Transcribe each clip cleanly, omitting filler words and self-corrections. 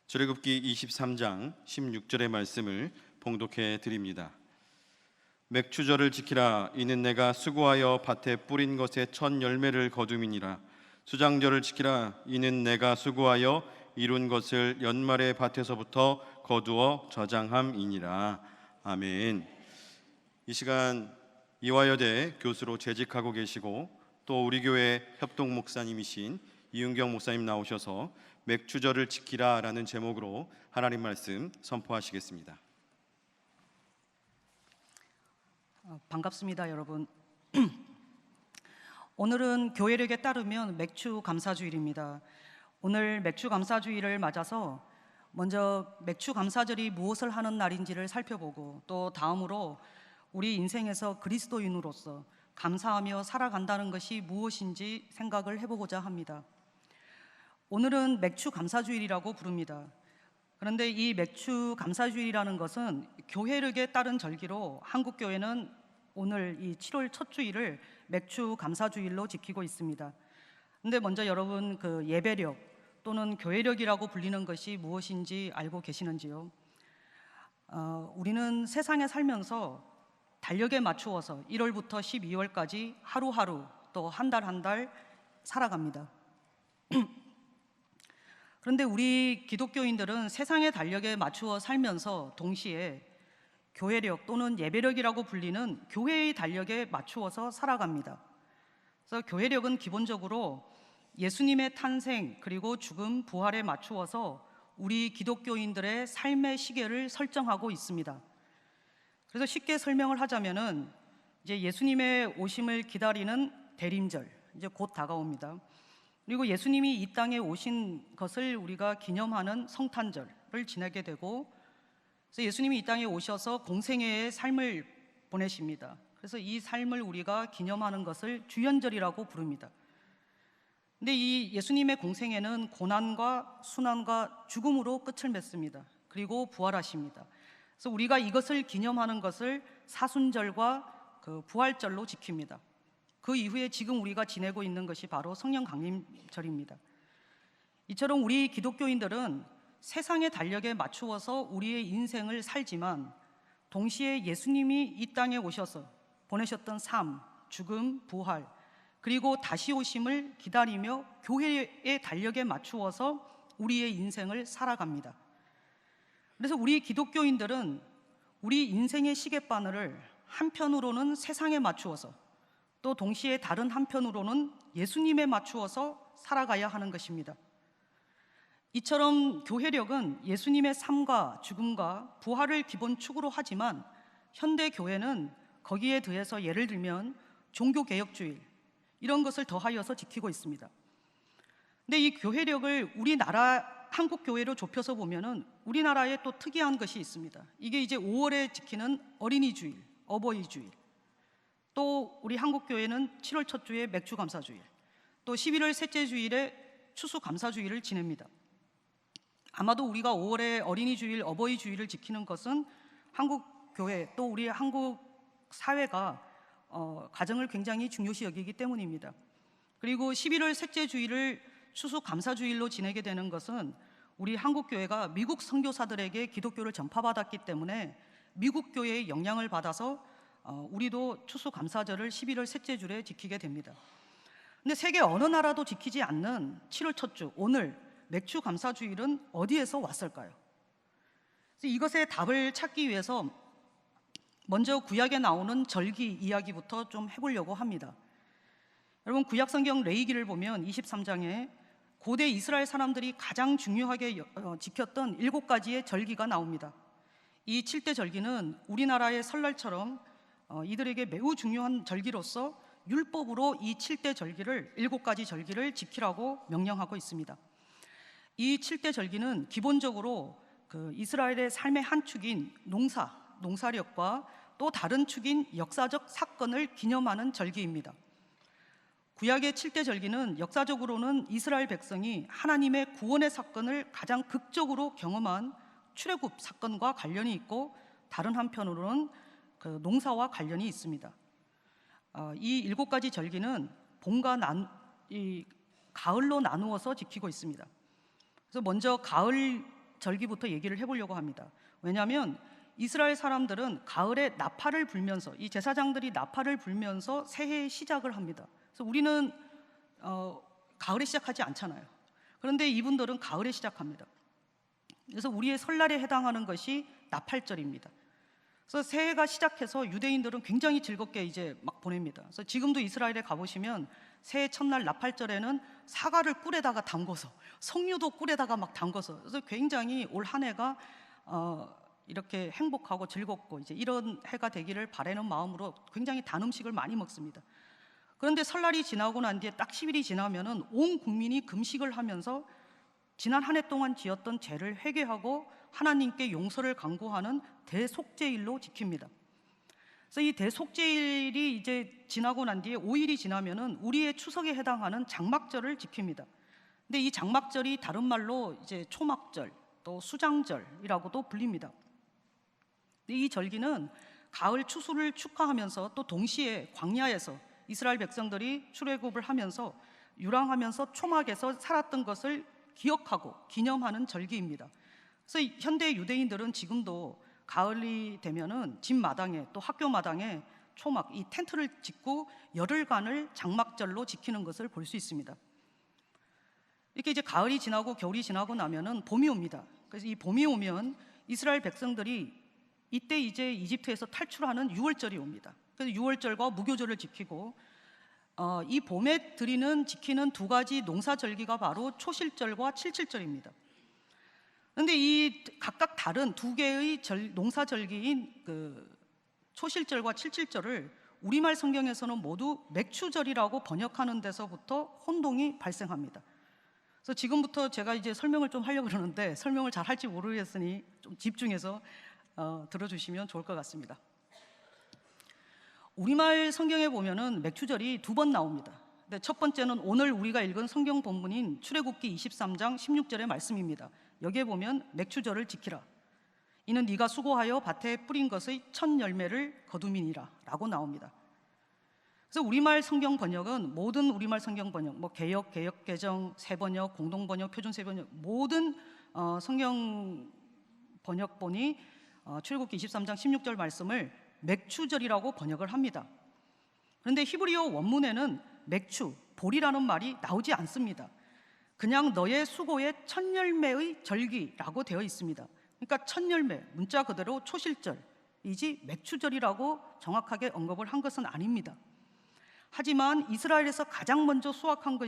출애굽기 23장 16절의 말씀을 봉독해 드립니다. 맥추절을 지키라. 이는 내가 수고하여 밭에 뿌린 것의 첫 열매를 거둠이니라. 수장절을 지키라. 이는 내가 수고하여 이룬 것을 연말의 밭에서부터 거두어 저장함이니라. 아멘. 이 시간 이화여대 교수로 재직하고 계시고 또 우리 교회 협동 목사님이신 이윤경 목사님 나오셔서 맥추절을 지키라 라는 제목으로 하나님 말씀 선포하시겠습니다. 반갑습니다, 여러분. 오늘은 교회력에 따르면 맥추 감사주일입니다. 오늘 맥추 감사주일을 맞아서 먼저 맥추 감사절이 무엇을 하는 날인지를 살펴보고 또 다음으로 우리 인생에서 그리스도인으로서 감사하며 살아간다는 것이 무엇인지 생각을 해보고자 합니다. 오늘은 맥추 감사주일이라고 부릅니다. 그런데 이 맥추 감사주일이라는 것은 교회력에 따른 절기로 한국교회는 오늘 이 7월 첫 주일을 맥추 감사주일로 지키고 있습니다. 근데 먼저 여러분 그 예배력 또는 교회력이라고 불리는 것이 무엇인지 알고 계시는지요? 우리는 세상에 살면서 달력에 맞추어서 1월부터 12월까지 하루하루 또 한 달 한 달 살아갑니다. 그런데 우리 기독교인들은 세상의 달력에 맞추어 살면서 동시에 교회력 또는 예배력이라고 불리는 교회의 달력에 맞추어서 살아갑니다. 그래서 교회력은 기본적으로 예수님의 탄생 그리고 죽음, 부활에 맞추어서 우리 기독교인들의 삶의 시계를 설정하고 있습니다. 그래서 쉽게 설명을 하자면은 이제 예수님의 오심을 기다리는 대림절, 이제 곧 다가옵니다. 그리고 예수님이 이 땅에 오신 것을 우리가 기념하는 성탄절을 지내게 되고, 그래서 예수님이 이 땅에 오셔서 공생애의 삶을 보내십니다. 그래서 이 삶을 우리가 기념하는 것을 주연절이라고 부릅니다. 근데 이 예수님의 공생애는 고난과 순환과 죽음으로 끝을 맺습니다. 그리고 부활하십니다. 그래서 우리가 이것을 기념하는 것을 사순절과 그 부활절로 지킵니다. 그 이후에 지금 우리가 지내고 있는 것이 바로 성령 강림절입니다. 이처럼 우리 기독교인들은 세상의 달력에 맞추어서 우리의 인생을 살지만 동시에 예수님이 이 땅에 오셔서 보내셨던 삶, 죽음, 부활 그리고 다시 오심을 기다리며 교회의 달력에 맞추어서 우리의 인생을 살아갑니다. 그래서 우리 기독교인들은 우리 인생의 시계바늘을 한편으로는 세상에 맞추어서 또 동시에 다른 한편으로는 예수님에 맞추어서 살아가야 하는 것입니다. 이처럼 교회력은 예수님의 삶과 죽음과 부활을 기본 축으로 하지만 현대 교회는 거기에 더해서 예를 들면 종교개혁주의 이런 것을 더하여서 지키고 있습니다. 근데 이 교회력을 우리나라 한국 교회로 좁혀서 보면은 우리나라에 또 특이한 것이 있습니다. 이게 이제 5월에 지키는 어린이 주일, 어버이 주일. 또 우리 한국 교회는 7월 첫 주에 맥추 감사주일, 또 11월 셋째 주일에 추수 감사주일을 지냅니다. 아마도 우리가 5월에 어린이 주일, 어버이 주일을 지키는 것은 한국 교회 또 우리 한국 사회가 가정을 굉장히 중요시 여기기 때문입니다. 그리고 11월 셋째 주일을 추수 감사주일로 지내게 되는 것은 우리 한국 교회가 미국 선교사들에게 기독교를 전파받았기 때문에 미국 교회의 영향을 받아서 우리도 추수 감사절을 11월 셋째 주에 지키게 됩니다. 근데 세계 어느 나라도 지키지 않는 7월 첫 주 오늘 맥추 감사주일은 어디에서 왔을까요? 그래서 이것의 답을 찾기 위해서 먼저 구약에 나오는 절기 이야기부터 좀 해보려고 합니다. 여러분 구약 성경 레위기를 보면 23장에 고대 이스라엘 사람들이 가장 중요하게 지켰던 7가지의 절기가 나옵니다. 이 7대 절기는 우리나라의 설날처럼 이들에게 매우 중요한 절기로서 율법으로 이 7대 절기를 7가지 절기를 지키라고 명령하고 있습니다. 이 7대 절기는 기본적으로 그 이스라엘의 삶의 한 축인 농사력과 또 다른 축인 역사적 사건을 기념하는 절기입니다. 구약의 7대 절기는 역사적으로는 이스라엘 백성이 하나님의 구원의 사건을 가장 극적으로 경험한 출애굽 사건과 관련이 있고 다른 한편으로는 그 농사와 관련이 있습니다. 이 7가지 절기는 봄과 가을로 나누어서 지키고 있습니다. 그래서 먼저 가을 절기부터 얘기를 해보려고 합니다. 왜냐하면 이스라엘 사람들은 가을에 나팔을 불면서, 이 제사장들이 나팔을 불면서 새해의 시작을 합니다. 그래서 우리는 가을에 시작하지 않잖아요. 그런데 이분들은 가을에 시작합니다. 그래서 우리의 설날에 해당하는 것이 나팔절입니다. 그래서 새해가 시작해서 유대인들은 굉장히 즐겁게 이제 막 보냅니다. 그래서 지금도 이스라엘에 가보시면 새해 첫날 나팔절에는 사과를 꿀에다가 담궈서, 석류도 꿀에다가 막 담궈서, 그래서 굉장히 올 한 해가 이렇게 행복하고 즐겁고 이제 이런 해가 되기를 바라는 마음으로 굉장히 단 음식을 많이 먹습니다. 그런데 설날이 지나고 난 뒤에 딱 10일이 지나면은 온 국민이 금식을 하면서 지난 한 해 동안 지었던 죄를 회개하고 하나님께 용서를 간구하는 대속죄일로 지킵니다. 그래서 이 대속죄일이 이제 지나고 난 뒤에 5일이 지나면은 우리의 추석에 해당하는 장막절을 지킵니다. 근데 이 장막절이 다른 말로 이제 초막절, 또 수장절이라고도 불립니다. 이 절기는 가을 추수를 축하하면서 또 동시에 광야에서 이스라엘 백성들이 출애굽을 하면서 유랑하면서 초막에서 살았던 것을 기억하고 기념하는 절기입니다. 그래서 현대 유대인들은 지금도 가을이 되면은 집 마당에 또 학교 마당에 초막, 이 텐트를 짓고 열흘간을 장막절로 지키는 것을 볼 수 있습니다. 이렇게 이제 가을이 지나고 겨울이 지나고 나면은 봄이 옵니다. 그래서 이 봄이 오면 이스라엘 백성들이 이때 이제 이집트에서 탈출하는 유월절이 옵니다. 그래서 유월절과 무교절을 지키고 이 봄에 지키는 두 가지 농사절기가 바로 초실절과 칠칠절입니다. 그런데 이 각각 다른 두 개의 농사절기인 그 초실절과 칠칠절을 우리말 성경에서는 모두 맥추절이라고 번역하는 데서부터 혼동이 발생합니다. 그래서 지금부터 제가 이제 설명을 좀 하려고 그러는데 설명을 잘 할지 모르겠으니 좀 집중해서 들어주시면 좋을 것 같습니다. 우리말 성경에 보면은 맥추절이 두 번 나옵니다. 근데 첫 번째는 오늘 우리가 읽은 성경 본문인 출애굽기 23장 16절의 말씀입니다. 여기에 보면 맥추절을 지키라. 이는 네가 수고하여 밭에 뿌린 것의 첫 열매를 거두미니라 라고 나옵니다. 그래서 우리말 성경 번역은 모든 우리말 성경 번역, 뭐 개역, 개역개정, 새번역, 공동번역, 표준새번역 모든 성경 번역본이 출애굽기 23장 16절 말씀을 맥추절이라고 번역을 합니다. 그런데 히브리어 원문에는 맥추, 볼이라는 말이 나오지 않습니다. 그냥 너의 수고의 첫 열매의 절기라고 되어 있습니다. 그러니까 첫 열매, 문자 그대로 초실절이지 맥추절이라고 정확하게 언급을 한 것은 아닙니다. 하지만 이스라엘에서 가장 먼저 수확한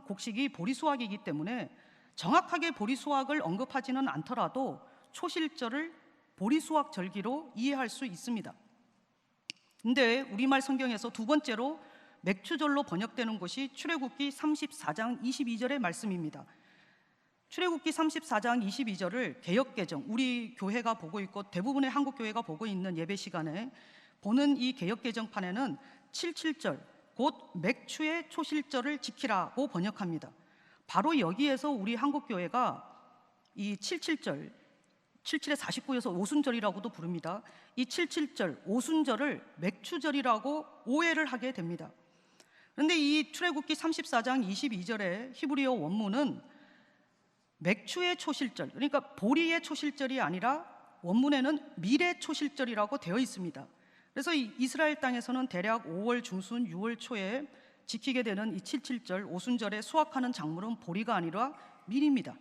곡식이 보리수확이기 때문에 정확하게 보리수확을 언급하지는 않더라도 초실절을 보리수확 절기로 이해할 수 있습니다. 근데 우리말 성경에서 두 번째로 맥추절로 번역되는 것이 출애굽기 34장 22절의 말씀입니다. 출애굽기 34장 22절을 개역개정, 우리 교회가 보고 있고 대부분의 한국 교회가 보고 있는 예배 시간에 보는 이 개역개정판에는 77절, 곧 맥추의 초실절을 지키라고 번역합니다. 바로 여기에서 우리 한국 교회가 이 77절, 77의 49여서 오순절이라고도 부릅니다. 이 77절, 오순절을 맥추절이라고 오해를 하게 됩니다. 그런데 이 출애굽기 34장 22절의 히브리어 원문은 맥추의 초실절, 그러니까 보리의 초실절이 아니라 원문에는 밀의 초실절이라고 되어 있습니다. 그래서 이스라엘 땅에서는 대략 5월 중순, 6월 초에 지키게 되는 이 77절, 오순절에 수확하는 작물은 보리가 아니라 밀입니다.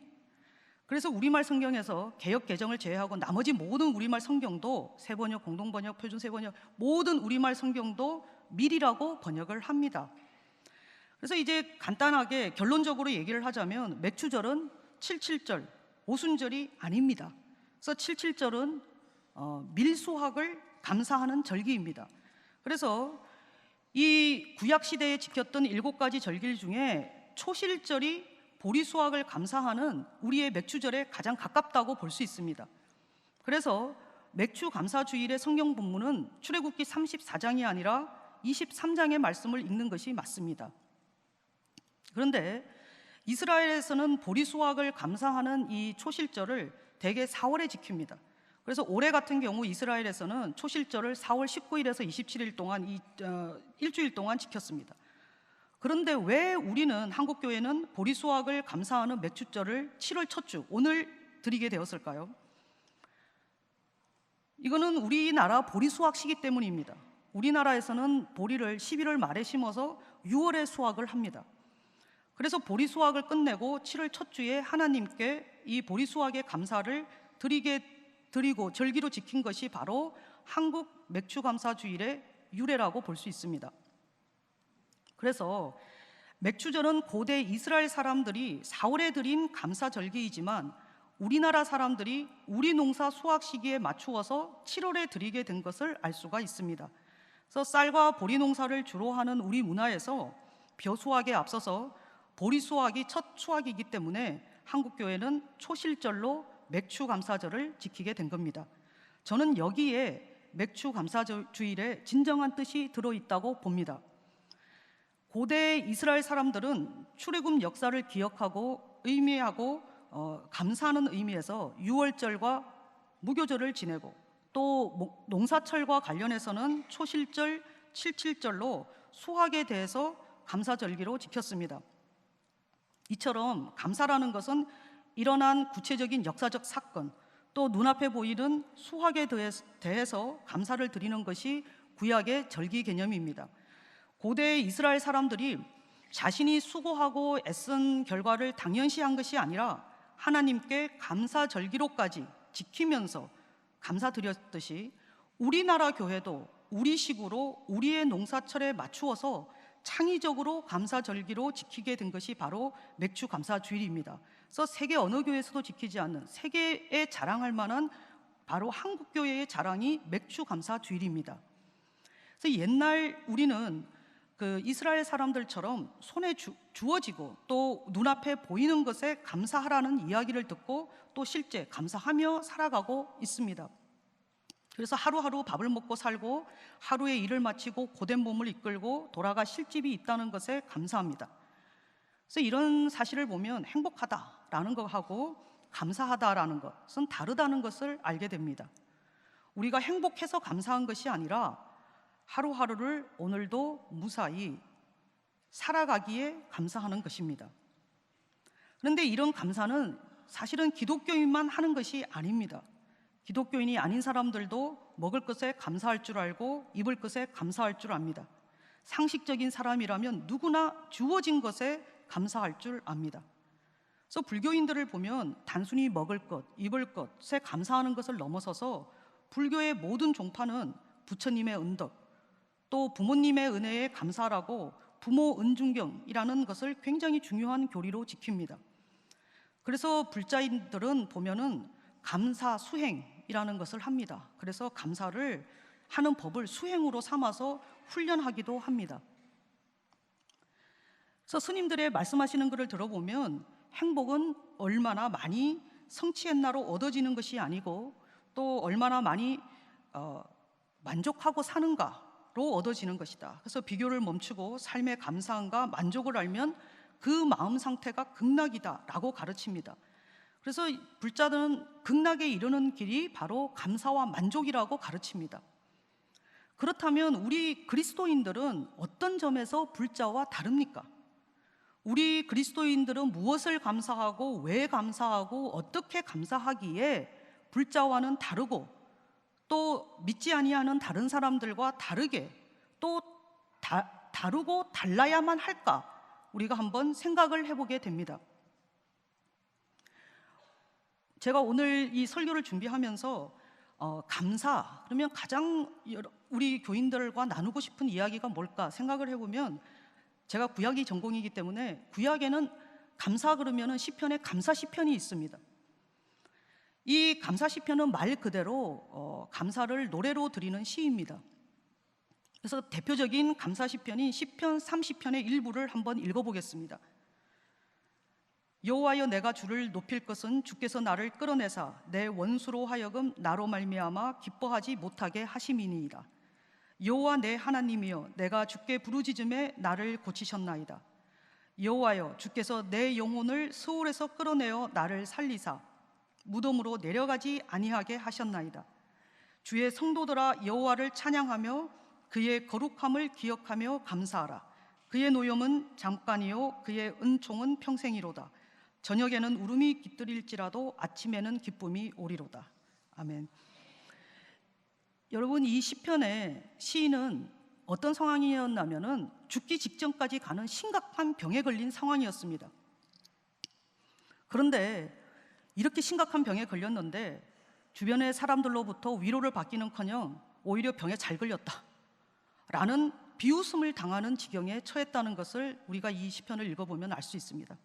그래서 우리말 성경에서 개역 개정을 제외하고 나머지 모든 우리말 성경도 새번역, 공동번역, 표준새번역 모든 우리말 성경도 밀이라고 번역을 합니다. 그래서 이제 간단하게 결론적으로 얘기를 하자면 맥추절은 77절, 오순절이 아닙니다. 그래서 77절은 밀수확을 감사하는 절기입니다. 그래서 이 구약 시대에 지켰던 7가지 절기 중에 초실절이 보리 수확을 감사하는 우리의 맥추절에 가장 가깝다고 볼 수 있습니다. 그래서 맥추 감사 주일의 성경 본문은 출애굽기 34장이 아니라 23장의 말씀을 읽는 것이 맞습니다. 그런데 이스라엘에서는 보리 수확을 감사하는 이 초실절을 대개 4월에 지킵니다. 그래서 올해 같은 경우 이스라엘에서는 초실절을 4월 19일에서 27일 동안 일주일 동안 지켰습니다. 그런데 왜 우리는 한국 교회는 보리수확을 감사하는 맥주절을 7월 첫 주 오늘 드리게 되었을까요? 이거는 우리나라 보리수확 시기 때문입니다. 우리나라에서는 보리를 11월 말에 심어서 6월에 수확을 합니다. 그래서 보리수확을 끝내고 7월 첫 주에 하나님께 이 보리수확의 감사를 드리고 절기로 지킨 것이 바로 한국 맥주감사주일의 유래라고 볼 수 있습니다. 그래서 맥주절은 고대 이스라엘 사람들이 4월에 드린 감사절기이지만 우리나라 사람들이 우리 농사 수확 시기에 맞추어서 7월에 드리게 된 것을 알 수가 있습니다. 그래서 쌀과 보리 농사를 주로 하는 우리 문화에서 벼 수확에 앞서서 보리 수확이 첫 수확이기 때문에 한국 교회는 초실절로 맥주 감사절을 지키게 된 겁니다. 저는 여기에 맥주 감사주일의 진정한 뜻이 들어있다고 봅니다. 고대 이스라엘 사람들은 출애굽 역사를 기억하고 의미하고 감사하는 의미에서 유월절과 무교절을 지내고 또 농사철과 관련해서는 초실절, 칠칠절로 수확에 대해서 감사절기로 지켰습니다. 이처럼 감사라는 것은 일어난 구체적인 역사적 사건 또 눈앞에 보이는 수확에 대해서 감사를 드리는 것이 구약의 절기 개념입니다. 고대 이스라엘 사람들이 자신이 수고하고 애쓴 결과를 당연시한 것이 아니라 하나님께 감사절기로까지 지키면서 감사드렸듯이 우리나라 교회도 우리식으로 우리의 농사철에 맞추어서 창의적으로 감사절기로 지키게 된 것이 바로 맥주감사주일입니다. 그래서 세계 어느 교회에서도 지키지 않는 세계에 자랑할 만한 바로 한국 교회의 자랑이 맥주감사주일입니다. 그래서 옛날 우리는 그 이스라엘 사람들처럼 손에 주어지고 또 눈앞에 보이는 것에 감사하라는 이야기를 듣고 또 실제 감사하며 살아가고 있습니다. 그래서 하루하루 밥을 먹고 살고 하루의 일을 마치고 고된 몸을 이끌고 돌아가실 집이 있다는 것에 감사합니다. 그래서 이런 사실을 보면 행복하다라는 것하고 감사하다라는 것은 다르다는 것을 알게 됩니다. 우리가 행복해서 감사한 것이 아니라 하루하루를 오늘도 무사히 살아가기에 감사하는 것입니다. 그런데 이런 감사는 사실은 기독교인만 하는 것이 아닙니다. 기독교인이 아닌 사람들도 먹을 것에 감사할 줄 알고 입을 것에 감사할 줄 압니다. 상식적인 사람이라면 누구나 주어진 것에 감사할 줄 압니다. 그래서 불교인들을 보면 단순히 먹을 것, 입을 것에 감사하는 것을 넘어서서 불교의 모든 종파는 부처님의 은덕, 또 부모님의 은혜에 감사라고 부모 은중경이라는 것을 굉장히 중요한 교리로 지킵니다. 그래서 불자인들은 보면은 감사 수행이라는 것을 합니다. 그래서 감사를 하는 법을 수행으로 삼아서 훈련하기도 합니다. 그래서 스님들의 말씀하시는 것을 들어보면 행복은 얼마나 많이 성취했나로 얻어지는 것이 아니고 또 얼마나 많이 만족하고 사는가로 얻어지는 것이다. 그래서 비교를 멈추고 삶의 감사함과 만족을 알면 그 마음 상태가 극락이다라고 가르칩니다. 그래서 불자들은 극락에 이르는 길이 바로 감사와 만족이라고 가르칩니다. 그렇다면 우리 그리스도인들은 어떤 점에서 불자와 다릅니까? 우리 그리스도인들은 무엇을 감사하고 왜 감사하고 어떻게 감사하기에 불자와는 다르고 또 믿지 아니하는 다른 사람들과 다르게 또 다르고 달라야만 할까? 우리가 한번 생각을 해보게 됩니다. 제가 오늘 이 설교를 준비하면서 감사 그러면 가장 우리 교인들과 나누고 싶은 이야기가 뭘까 생각을 해보면 제가 구약이 전공이기 때문에 구약에는 감사 그러면은 시편에 감사 시편이 있습니다. 이 감사 시편은 말 그대로 감사를 노래로 드리는 시입니다. 그래서 대표적인 감사 시편인 시편 30편의 일부를 한번 읽어보겠습니다. 여호와여 내가 주를 높일 것은 주께서 나를 끌어내사 내 원수로 하여금 나로 말미암아 기뻐하지 못하게 하심이니이다. 여호와 내 하나님이여 내가 주께 부르짖음에 나를 고치셨나이다. 여호와여 주께서 내 영혼을 스올에서 끌어내어 나를 살리사 무덤으로 내려가지 아니하게 하셨나이다. 주의 성도들아 여호와를 찬양하며 그의 거룩함을 기억하며 감사하라. 그의 노염은 잠깐이요 그의 은총은 평생이로다. 저녁에는 울음이 깃들일지라도 아침에는 기쁨이 오리로다. 아멘. 여러분, 이 시편의 시인은 어떤 상황이었냐면은 죽기 직전까지 가는 심각한 병에 걸린 상황이었습니다. 그런데 이렇게 심각한 병에 걸렸는데 주변의 사람들로부터 위로를 받기는커녕 오히려 병에 잘 걸렸다 라는 비웃음을 당하는 지경에 처했다는 것을 우리가 이 시편을 읽어보면 알 수 있습니다.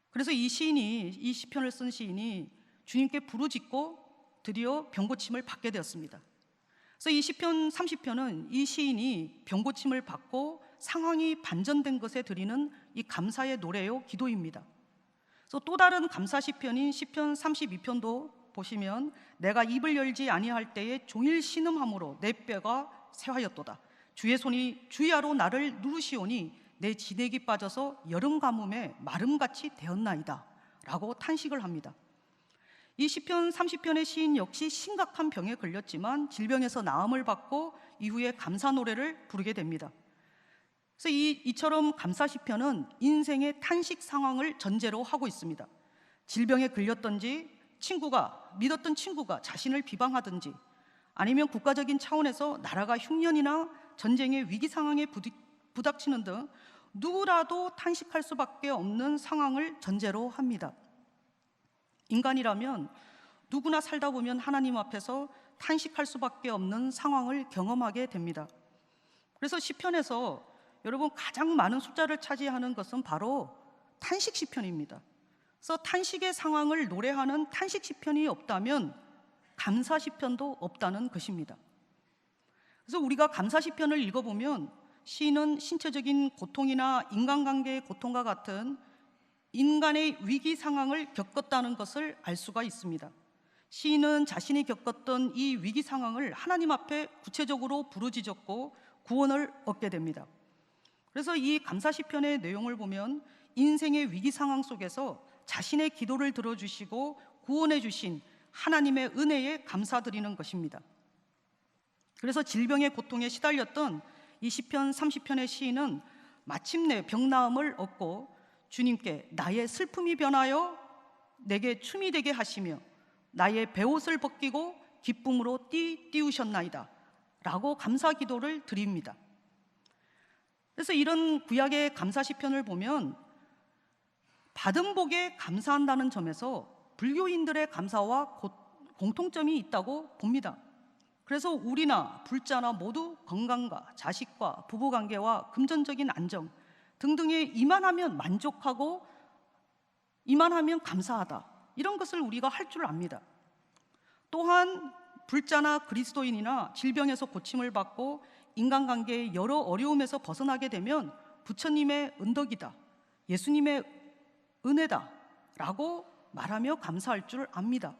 그래서 이 시편을 쓴 시인이 주님께 부르짖고 드디어 병고침을 받게 되었습니다. 그래서 이 시편 30편은 이 시인이 병고침을 받고 상황이 반전된 것에 드리는 이 감사의 노래요 기도입니다. 그래서 또 다른 감사 시편인 시편 32편도 보시면 내가 입을 열지 아니할 때에 종일 신음함으로 내 뼈가 새하였도다. 주의 손이 주야로 나를 누르시오니 내 진액이 빠져서 여름 가뭄에 마름같이 되었나이다 라고 탄식을 합니다. 이 시편 30편의 시인 역시 심각한 병에 걸렸지만 질병에서 나음을 받고 이후에 감사 노래를 부르게 됩니다. 그래서 이처럼 감사 시편은 인생의 탄식 상황을 전제로 하고 있습니다. 질병에 걸렸든지 믿었던 친구가 자신을 비방하든지 아니면 국가적인 차원에서 나라가 흉년이나 전쟁의 위기 상황에 부닥치는 등 누구라도 탄식할 수밖에 없는 상황을 전제로 합니다. 인간이라면 누구나 살다 보면 하나님 앞에서 탄식할 수밖에 없는 상황을 경험하게 됩니다. 그래서 시편에서 여러분 가장 많은 숫자를 차지하는 것은 바로 탄식 시편입니다. 그래서 탄식의 상황을 노래하는 탄식 시편이 없다면 감사 시편도 없다는 것입니다. 그래서 우리가 감사 시편을 읽어보면 시인은 신체적인 고통이나 인간관계의 고통과 같은 인간의 위기 상황을 겪었다는 것을 알 수가 있습니다. 시인은 자신이 겪었던 이 위기 상황을 하나님 앞에 구체적으로 부르짖었고 구원을 얻게 됩니다. 그래서 이 감사 시편의 내용을 보면 인생의 위기 상황 속에서 자신의 기도를 들어주시고 구원해 주신 하나님의 은혜에 감사드리는 것입니다. 그래서 질병의 고통에 시달렸던 이 시편 30편의 시인은 마침내 병나음을 얻고 주님께 나의 슬픔이 변하여 내게 춤이 되게 하시며 나의 베옷을 벗기고 기쁨으로 띄우셨나이다 라고 감사 기도를 드립니다. 그래서 이런 구약의 감사 시편을 보면 받은 복에 감사한다는 점에서 불교인들의 감사와 공통점이 있다고 봅니다. 그래서 우리나 불자나 모두 건강과 자식과 부부관계와 금전적인 안정 등등에 이만하면 만족하고 이만하면 감사하다, 이런 것을 우리가 할 줄 압니다. 또한 불자나 그리스도인이나 질병에서 고침을 받고 인간관계의 여러 어려움에서 벗어나게 되면 부처님의 은덕이다, 예수님의 은혜다 라고 말하며 감사할 줄 압니다.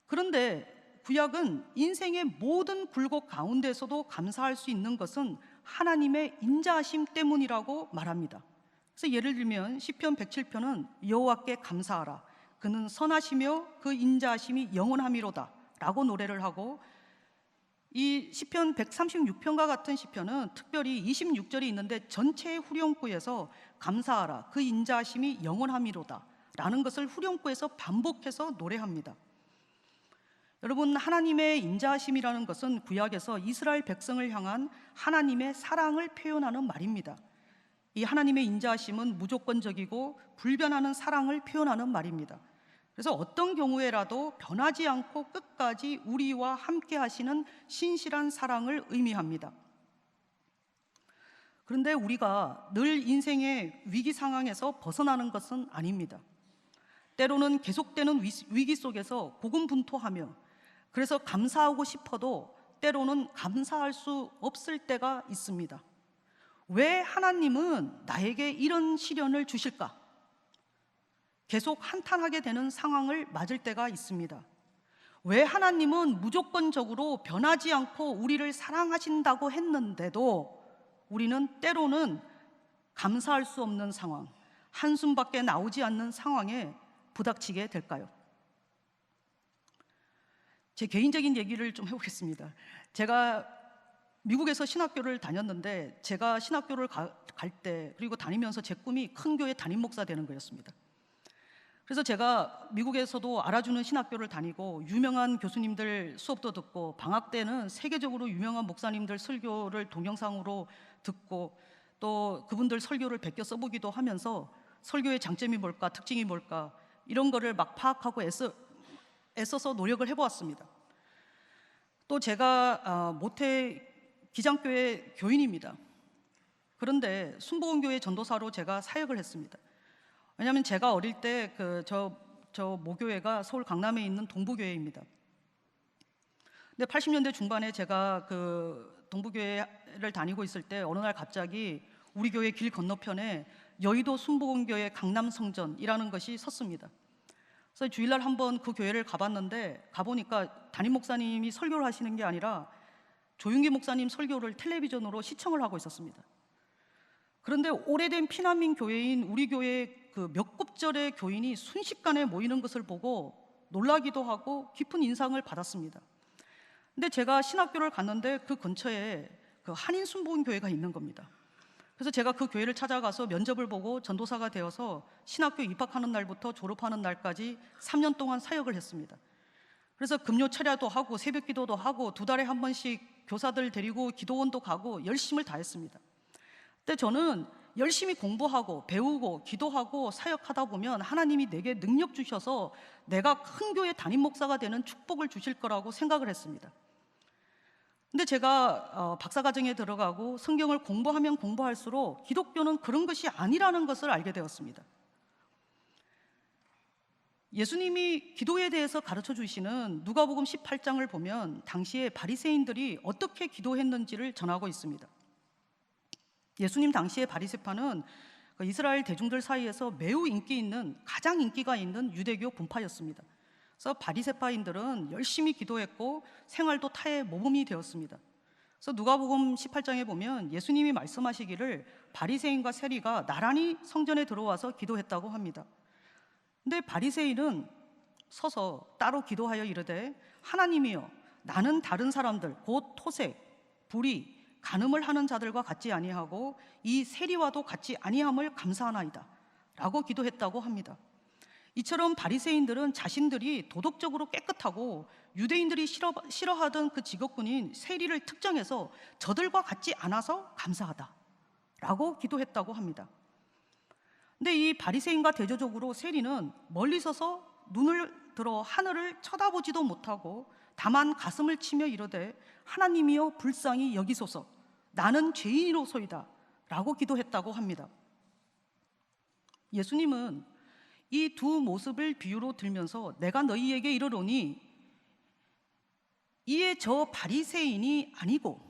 그런데 구약은 인생의 모든 굴곡 가운데서도 감사할 수 있는 것은 하나님의 인자하심 때문이라고 말합니다. 그래서 예를 들면 시편 107편은 여호와께 감사하라, 그는 선하시며 그 인자하심이 영원함이로다 라고 노래를 하고, 이 시편 136편과 같은 시편은 특별히 26절이 있는데 전체의 후렴구에서 감사하라, 그 인자하심이 영원함이로다 라는 것을 후렴구에서 반복해서 노래합니다. 여러분, 하나님의 인자하심이라는 것은 구약에서 이스라엘 백성을 향한 하나님의 사랑을 표현하는 말입니다. 이 하나님의 인자하심은 무조건적이고 불변하는 사랑을 표현하는 말입니다. 그래서 어떤 경우에라도 변하지 않고 끝까지 우리와 함께 하시는 신실한 사랑을 의미합니다. 그런데 우리가 늘 인생의 위기 상황에서 벗어나는 것은 아닙니다. 때로는 계속되는 위기 속에서 고군분투하며, 그래서 감사하고 싶어도 때로는 감사할 수 없을 때가 있습니다. 왜 하나님은 나에게 이런 시련을 주실까? 계속 한탄하게 되는 상황을 맞을 때가 있습니다. 왜 하나님은 무조건적으로 변하지 않고 우리를 사랑하신다고 했는데도 우리는 때로는 감사할 수 없는 상황, 한숨밖에 나오지 않는 상황에 부닥치게 될까요? 제 개인적인 얘기를 좀 해보겠습니다. 제가 미국에서 신학교를 다녔는데 제가 신학교를 갈 때 그리고 다니면서 제 꿈이 큰 교회 담임 목사 되는 거였습니다. 그래서 제가 미국에서도 알아주는 신학교를 다니고 유명한 교수님들 수업도 듣고 방학 때는 세계적으로 유명한 목사님들 설교를 동영상으로 듣고 또 그분들 설교를 베껴 써보기도 하면서 설교의 장점이 뭘까, 특징이 뭘까 이런 거를 막 파악하고 애써서 노력을 해보았습니다. 또 제가 모태 기장교회 교인입니다. 그런데 순복음교회 전도사로 제가 사역을 했습니다. 왜냐하면 제가 어릴 때 저 모교회가 서울 강남에 있는 동부교회입니다. 근데 80년대 중반에 제가 그 동부교회를 다니고 있을 때 어느 날 갑자기 우리 교회 길 건너편에 여의도 순복음교회 강남성전이라는 것이 섰습니다. 그래서 주일날 한번 그 교회를 가봤는데 가보니까 담임 목사님이 설교를 하시는 게 아니라 조윤기 목사님 설교를 텔레비전으로 시청을 하고 있었습니다. 그런데 오래된 피난민 교회인 우리 교회 그 몇 곱절의 교인이 순식간에 모이는 것을 보고 놀라기도 하고 깊은 인상을 받았습니다. 근데 제가 신학교를 갔는데 그 근처에 그 한인 순복음 교회가 있는 겁니다. 그래서 제가 그 교회를 찾아가서 면접을 보고 전도사가 되어서 신학교 입학하는 날부터 졸업하는 날까지 3년 동안 사역을 했습니다. 그래서 금요 철야도 하고 새벽 기도도 하고 2달에 한 번씩 교사들 데리고 기도원도 가고 열심을 다했습니다. 근데 저는 열심히 공부하고 배우고 기도하고 사역하다 보면 하나님이 내게 능력 주셔서 내가 큰 교회 담임 목사가 되는 축복을 주실 거라고 생각을 했습니다. 근데 제가 박사과정에 들어가고 성경을 공부하면 공부할수록 기독교는 그런 것이 아니라는 것을 알게 되었습니다. 예수님이 기도에 대해서 가르쳐 주시는 누가복음 18장을 보면 당시에 바리새인들이 어떻게 기도했는지를 전하고 있습니다. 예수님 당시의 바리새파는 이스라엘 대중들 사이에서 매우 가장 인기가 있는 유대교 분파였습니다. 그래서 바리새파인들은 열심히 기도했고 생활도 타의 모범이 되었습니다. 그래서 누가복음 18장에 보면 예수님이 말씀하시기를 바리새인과 세리가 나란히 성전에 들어와서 기도했다고 합니다. 근데 바리새인은 서서 따로 기도하여 이르되 하나님이여 나는 다른 사람들 곧 토색, 불의, 간음을 하는 자들과 같지 아니하고 이 세리와도 같지 아니함을 감사하나이다 라고 기도했다고 합니다. 이처럼 바리새인들은 자신들이 도덕적으로 깨끗하고 유대인들이 싫어하던 그 직업군인 세리를 특정해서 저들과 같지 않아서 감사하다 라고 기도했다고 합니다. 근데 이 바리새인과 대조적으로 세리는 멀리 서서 눈을 들어 하늘을 쳐다보지도 못하고 다만 가슴을 치며 이르되 하나님이여 불쌍히 여기소서 나는 죄인이로소이다 라고 기도했다고 합니다. 예수님은 이 두 모습을 비유로 들면서 내가 너희에게 이르노니 이에 저 바리새인이 아니고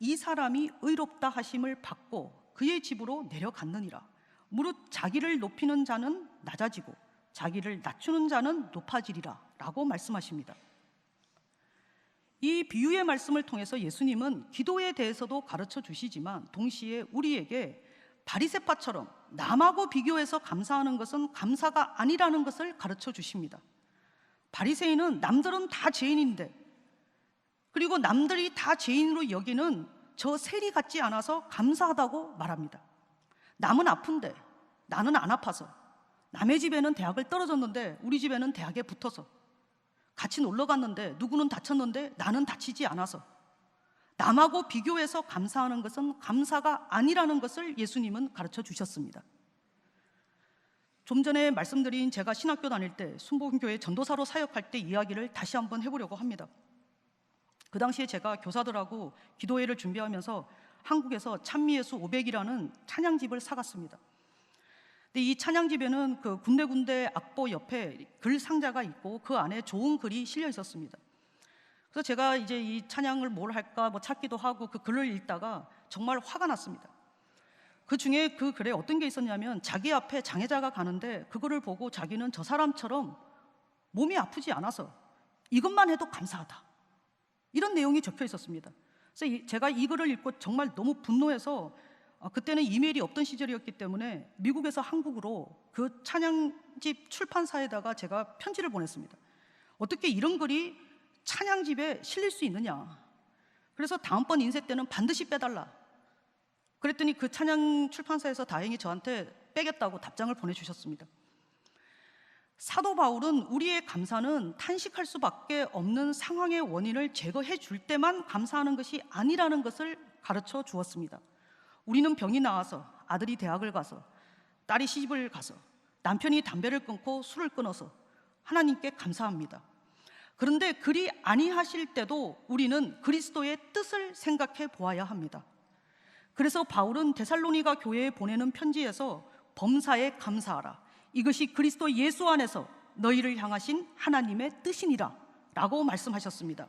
이 사람이 의롭다 하심을 받고 그의 집으로 내려갔느니라. 무릇 자기를 높이는 자는 낮아지고 자기를 낮추는 자는 높아지리라 라고 말씀하십니다. 이 비유의 말씀을 통해서 예수님은 기도에 대해서도 가르쳐 주시지만 동시에 우리에게 바리새파처럼 남하고 비교해서 감사하는 것은 감사가 아니라는 것을 가르쳐 주십니다. 바리새인은 남들은 다 죄인인데 그리고 남들이 다 죄인으로 여기는 저 세리 같지 않아서 감사하다고 말합니다. 남은 아픈데 나는 안 아파서, 남의 집에는 대학을 떨어졌는데 우리 집에는 대학에 붙어서, 같이 놀러 갔는데 누구는 다쳤는데 나는 다치지 않아서, 남하고 비교해서 감사하는 것은 감사가 아니라는 것을 예수님은 가르쳐 주셨습니다. 좀 전에 말씀드린 제가 신학교 다닐 때 순복음교회 전도사로 사역할 때 이야기를 다시 한번 해보려고 합니다. 그 당시에 제가 교사들하고 기도회를 준비하면서 한국에서 찬미예수 500이라는 찬양집을 사갔습니다. 근데 이 찬양집에는 그 군데군데 악보 옆에 글 상자가 있고 그 안에 좋은 글이 실려 있었습니다. 그래서 제가 이제 이 찬양을 뭘 할까 찾기도 하고 그 글을 읽다가 정말 화가 났습니다. 그 중에 그 글에 어떤 게 있었냐면 자기 앞에 장애자가 가는데 그거를 보고 자기는 저 사람처럼 몸이 아프지 않아서 이것만 해도 감사하다, 이런 내용이 적혀 있었습니다. 그래서 제가 이 글을 읽고 정말 너무 분노해서 그때는 이메일이 없던 시절이었기 때문에 미국에서 한국으로 그 찬양집 출판사에다가 제가 편지를 보냈습니다. 어떻게 이런 글이 찬양집에 실릴 수 있느냐. 그래서 다음번 인쇄 때는 반드시 빼달라. 그랬더니 그 찬양 출판사에서 다행히 저한테 빼겠다고 답장을 보내주셨습니다. 사도 바울은 우리의 감사는 탄식할 수밖에 없는 상황의 원인을 제거해 줄 때만 감사하는 것이 아니라는 것을 가르쳐 주었습니다. 우리는 병이 나와서, 아들이 대학을 가서, 딸이 시집을 가서, 남편이 담배를 끊고 술을 끊어서 하나님께 감사합니다. 그런데 그리 아니하실 때도 우리는 그리스도의 뜻을 생각해 보아야 합니다. 그래서 바울은 데살로니가 교회에 보내는 편지에서 범사에 감사하라, 이것이 그리스도 예수 안에서 너희를 향하신 하나님의 뜻이니라 라고 말씀하셨습니다.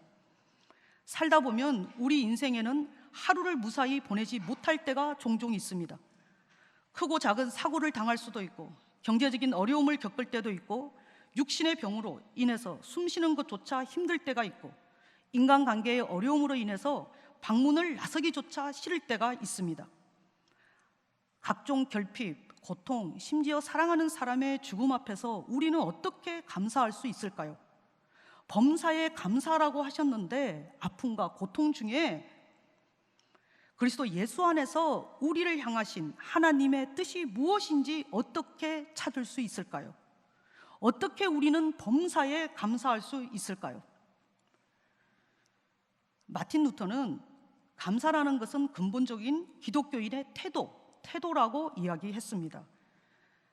살다 보면 우리 인생에는 하루를 무사히 보내지 못할 때가 종종 있습니다. 크고 작은 사고를 당할 수도 있고, 경제적인 어려움을 겪을 때도 있고, 육신의 병으로 인해서 숨쉬는 것조차 힘들 때가 있고, 인간관계의 어려움으로 인해서 방문을 나서기조차 싫을 때가 있습니다. 각종 결핍, 고통, 심지어 사랑하는 사람의 죽음 앞에서 우리는 어떻게 감사할 수 있을까요? 범사에 감사라고 하셨는데 아픔과 고통 중에 그리스도 예수 안에서 우리를 향하신 하나님의 뜻이 무엇인지 어떻게 찾을 수 있을까요? 어떻게 우리는 범사에 감사할 수 있을까요? 마틴 루터는 감사라는 것은 근본적인 기독교인의 태도라고 이야기했습니다.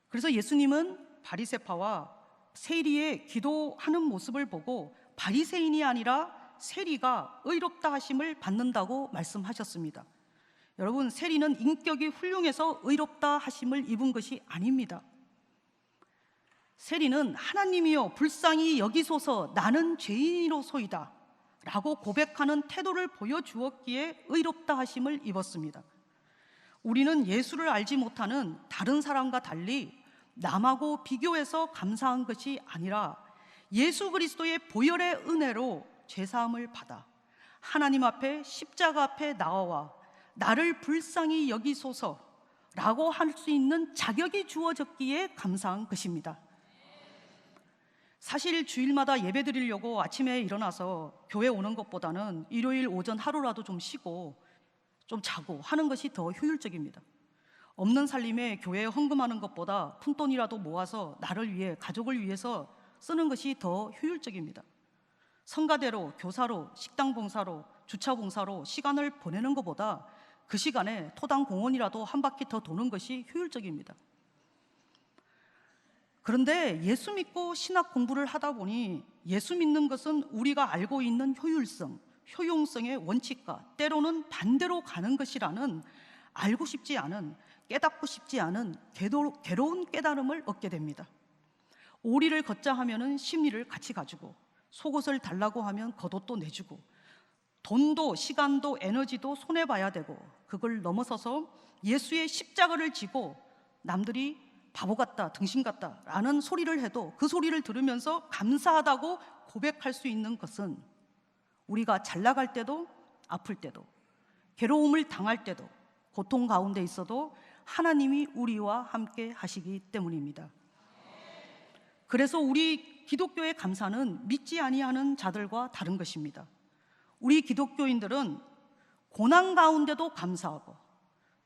그래서 예수님은 바리새파와 세리의 기도하는 모습을 보고 바리새인이 아니라 세리가 의롭다 하심을 받는다고 말씀하셨습니다. 여러분, 세리는 인격이 훌륭해서 의롭다 하심을 입은 것이 아닙니다. 세리는 하나님이여 불쌍히 여기소서 나는 죄인이로소이다 라고 고백하는 태도를 보여주었기에 의롭다 하심을 입었습니다. 우리는 예수를 알지 못하는 다른 사람과 달리 남하고 비교해서 감사한 것이 아니라 예수 그리스도의 보혈의 은혜로 죄사함을 받아 하나님 앞에 십자가 앞에 나와 나를 불쌍히 여기소서라고 할 수 있는 자격이 주어졌기에 감사한 것입니다. 사실 주일마다 예배 드리려고 아침에 일어나서 교회 오는 것보다는 일요일 오전 하루라도 좀 쉬고 좀 자고 하는 것이 더 효율적입니다. 없는 살림에 교회에 헌금하는 것보다 푼돈이라도 모아서 나를 위해, 가족을 위해서 쓰는 것이 더 효율적입니다. 성가대로, 교사로, 식당 봉사로, 주차 봉사로 시간을 보내는 것보다 그 시간에 토당 공원이라도 한 바퀴 더 도는 것이 효율적입니다. 그런데 예수 믿고 신학 공부를 하다 보니 예수 믿는 것은 우리가 알고 있는 효율성, 효용성의 원칙과 때로는 반대로 가는 것이라는 알고 싶지 않은, 깨닫고 싶지 않은 괴로운 깨달음을 얻게 됩니다. 오리를 걷자 하면은 심리를 같이 가지고, 속옷을 달라고 하면 겉옷도 내주고, 돈도 시간도 에너지도 손해봐야 되고, 그걸 넘어서서 예수의 십자가를 지고 남들이 바보 같다, 등신 같다 라는 소리를 해도 그 소리를 들으면서 감사하다고 고백할 수 있는 것은 우리가 잘 나갈 때도 아플 때도 괴로움을 당할 때도 고통 가운데 있어도 하나님이 우리와 함께 하시기 때문입니다. 그래서 우리 기독교의 감사는 믿지 아니하는 자들과 다른 것입니다. 우리 기독교인들은 고난 가운데도 감사하고,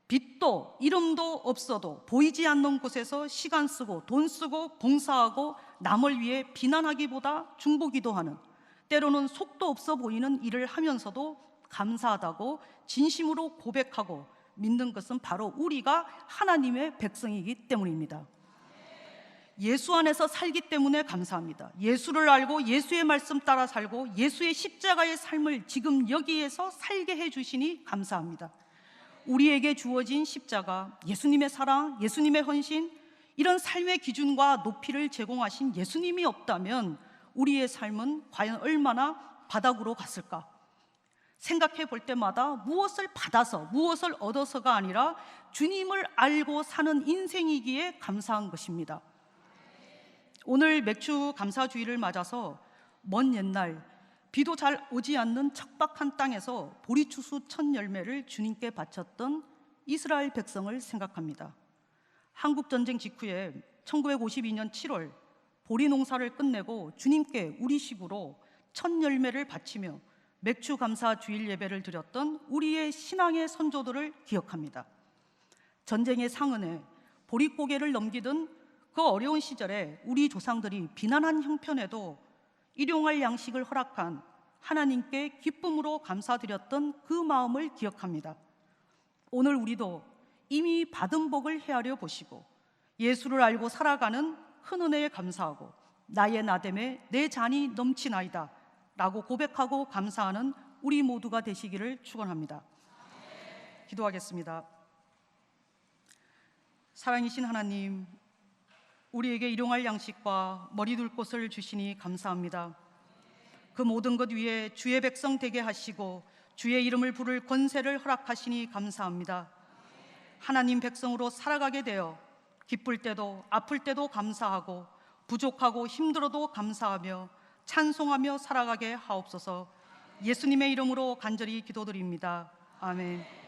빛도 이름도 없어도 보이지 않는 곳에서 시간 쓰고 돈 쓰고 봉사하고 남을 위해 비난하기보다 중보기도하는, 때로는 속도 없어 보이는 일을 하면서도 감사하다고 진심으로 고백하고 믿는 것은 바로 우리가 하나님의 백성이기 때문입니다. 예수 안에서 살기 때문에 감사합니다. 예수를 알고 예수의 말씀 따라 살고 예수의 십자가의 삶을 지금 여기에서 살게 해주시니 감사합니다. 우리에게 주어진 십자가, 예수님의 사랑, 예수님의 헌신, 이런 삶의 기준과 높이를 제공하신 예수님이 없다면 우리의 삶은 과연 얼마나 바닥으로 갔을까? 생각해 볼 때마다 무엇을 받아서, 무엇을 얻어서가 아니라 주님을 알고 사는 인생이기에 감사한 것입니다. 오늘 맥주 감사주의를 맞아서 먼 옛날 비도 잘 오지 않는 척박한 땅에서 보리추수 첫 열매를 주님께 바쳤던 이스라엘 백성을 생각합니다. 한국전쟁 직후에 1952년 7월 보리 농사를 끝내고 주님께 우리식으로 첫 열매를 바치며 맥주 감사 주일 예배를 드렸던 우리의 신앙의 선조들을 기억합니다. 전쟁의 상흔에 보릿고개를 넘기던 그 어려운 시절에 우리 조상들이 비난한 형편에도 일용할 양식을 허락한 하나님께 기쁨으로 감사드렸던 그 마음을 기억합니다. 오늘 우리도 이미 받은 복을 헤아려 보시고 예수를 알고 살아가는 큰 은혜에 감사하고 나의 나됨에 내 잔이 넘치나이다 라고 고백하고 감사하는 우리 모두가 되시기를 축원합니다. 기도하겠습니다. 사랑이신 하나님, 우리에게 일용할 양식과 머리둘 곳을 주시니 감사합니다. 그 모든 것 위에 주의 백성 되게 하시고 주의 이름을 부를 권세를 허락하시니 감사합니다. 하나님 백성으로 살아가게 되어 기쁠 때도 아플 때도 감사하고 부족하고 힘들어도 감사하며 찬송하며 살아가게 하옵소서. 예수님의 이름으로 간절히 기도드립니다. 아멘.